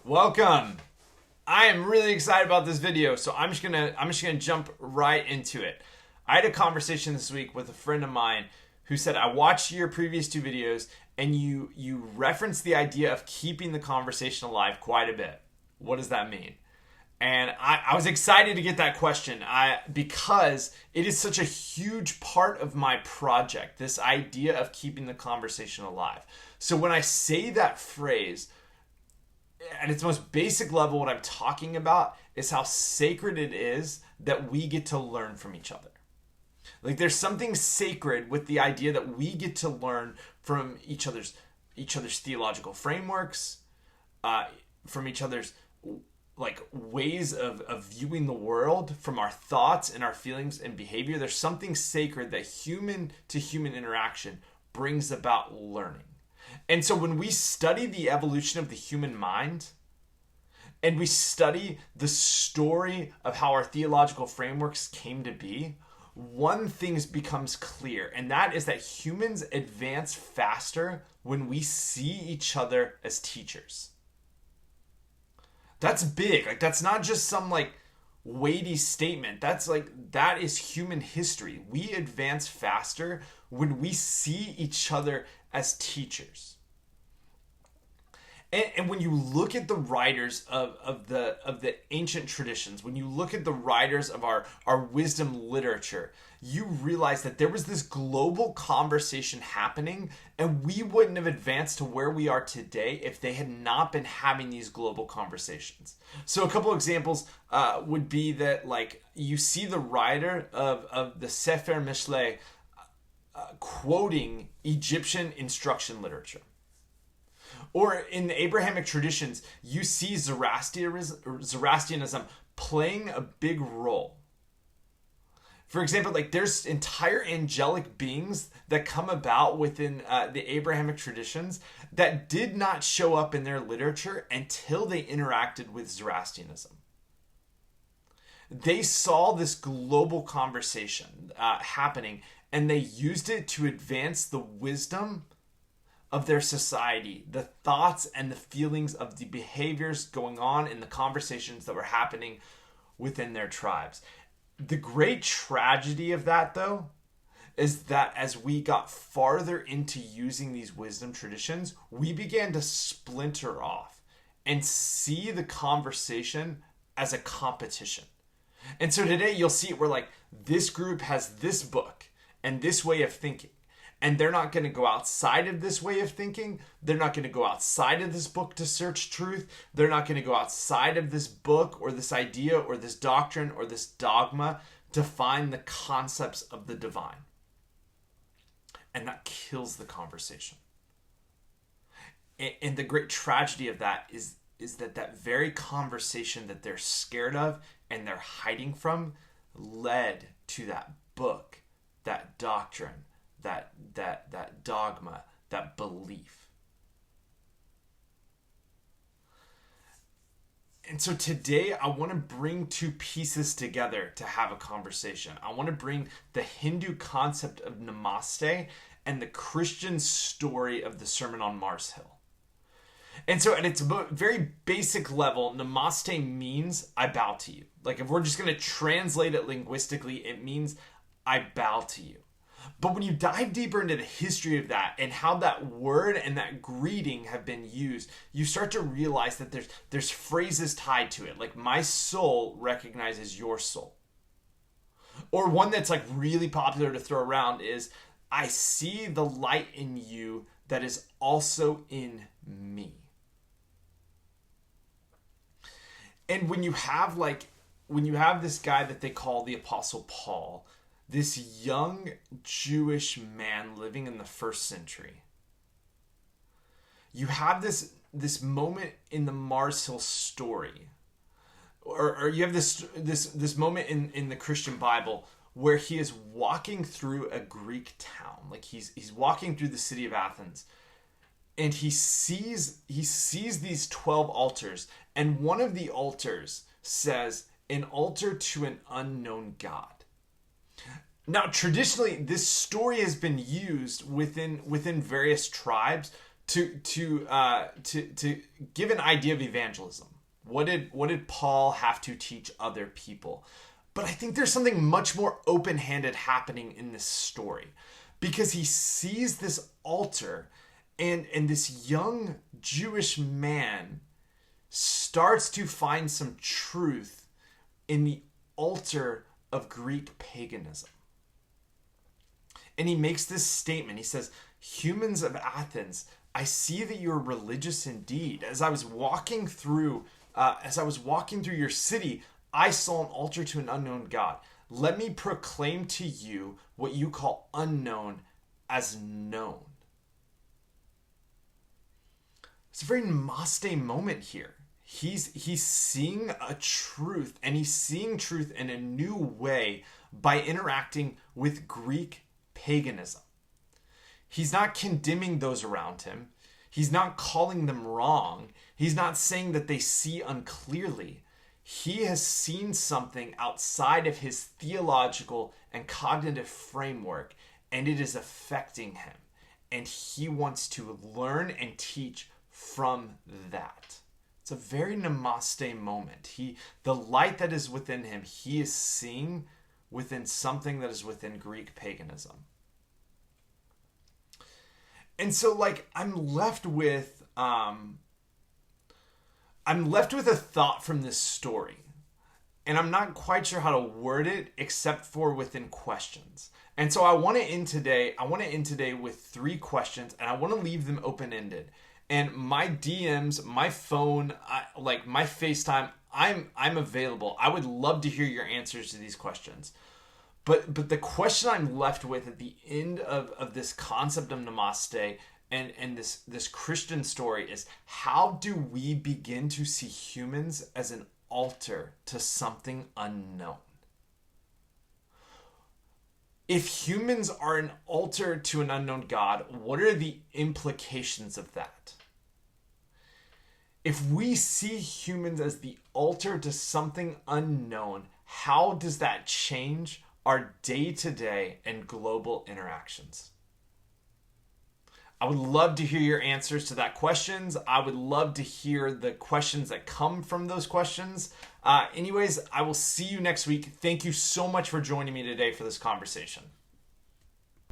Welcome. I am really excited about this video, so I'm just gonna jump right into it. I had a conversation this week with a friend of mine who said, I watched your previous two videos and you referenced the idea of keeping the conversation alive quite a bit. What does that mean? And I was excited to get that question because it is such a huge part of my project, this idea of keeping the conversation alive. So when I say that phrase, at its most basic level, what I'm talking about is how sacred it is that we get to learn from each other. Like there's something sacred with the idea that we get to learn from each other's theological frameworks, from each other's like ways of viewing the world, from our thoughts and our feelings and behavior. There's something sacred that human to human interaction brings about learning. And so when we study the evolution of the human mind and we study the story of how our theological frameworks came to be, one thing becomes clear, and that is that humans advance faster when we see each other as teachers. That's big. Like that's not just some like weighty statement. That is human history. We advance faster when we see each other as teachers. And when you look at the writers of the ancient traditions, when you look at the writers of our wisdom literature, you realize that there was this global conversation happening, and we wouldn't have advanced to where we are today if they had not been having these global conversations. So a couple examples would be that, like, you see the writer of the Sefer Mishlei quoting Egyptian instruction literature. Or in the Abrahamic traditions, you see Zoroastrianism playing a big role. For example, like there's entire angelic beings that come about within the Abrahamic traditions that did not show up in their literature until they interacted with Zoroastrianism. They saw this global conversation happening, and they used it to advance the wisdom of their society, the thoughts and the feelings of the behaviors going on in the conversations that were happening within their tribes. The great tragedy of that, though, is that as we got farther into using these wisdom traditions, we began to splinter off and see the conversation as a competition. And so today you'll see it where like this group has this book and this way of thinking. And they're not going to go outside of this way of thinking. They're not going to go outside of this book to search truth. They're not going to go outside of this book or this idea or this doctrine or this dogma to find the concepts of the divine. And that kills the conversation. And the great tragedy of that is that very conversation that they're scared of and they're hiding from led to that book, that doctrine, that dogma, that belief. And so today I want to bring two pieces together to have a conversation. I want to bring the Hindu concept of Namaste and the Christian story of the Sermon on Mars Hill. And so at its very basic level, Namaste means I bow to you. Like if we're just going to translate it linguistically, it means I bow to you. But when you dive deeper into the history of that and how that word and that greeting have been used, you start to realize that there's phrases tied to it. Like my soul recognizes your soul. Or one that's like really popular to throw around is I see the light in you that is also in me. And when you have this guy that they call the Apostle Paul, this young Jewish man living in the first century, you have this moment in the Mars Hill story, or you have this moment in the Christian Bible where he is walking through a Greek town, like he's walking through the city of Athens, and he sees these 12 altars, and one of the altars says, "An altar to an unknown God." Now, traditionally, this story has been used within various tribes to give an idea of evangelism. What did Paul have to teach other people? But I think there's something much more open-handed happening in this story, because he sees this altar, and this young Jewish man starts to find some truth in the altar of Greek paganism. And he makes this statement. He says, "Humans of Athens, I see that you're religious indeed. As I was walking through your city, I saw an altar to an unknown God. Let me proclaim to you what you call unknown as known." It's a very Namaste moment here. He's seeing a truth, and he's seeing truth in a new way by interacting with Greek paganism. He's not condemning those around him. He's not calling them wrong. He's not saying that they see unclearly. He has seen something outside of his theological and cognitive framework, and it is affecting him. And he wants to learn and teach from that. It's a very Namaste moment. The light that is within him, he is seeing within something that is within Greek paganism. And so, I'm left with a thought from this story, and I'm not quite sure how to word it except for within questions. And so I want to end today with 3 questions, and I want to leave them open-ended. And my DMs, my phone, my FaceTime, I'm available. I would love to hear your answers to these questions. But the question I'm left with at the end of this concept of Namaste and this Christian story is, how do we begin to see humans as an altar to something unknown? If humans are an altar to an unknown God, what are the implications of that? If we see humans as the altar to something unknown, how does that change our day-to-day and global interactions? I would love to hear your answers to that questions. I would love to hear the questions that come from those questions. Anyways, I will see you next week. Thank you so much for joining me today for this conversation.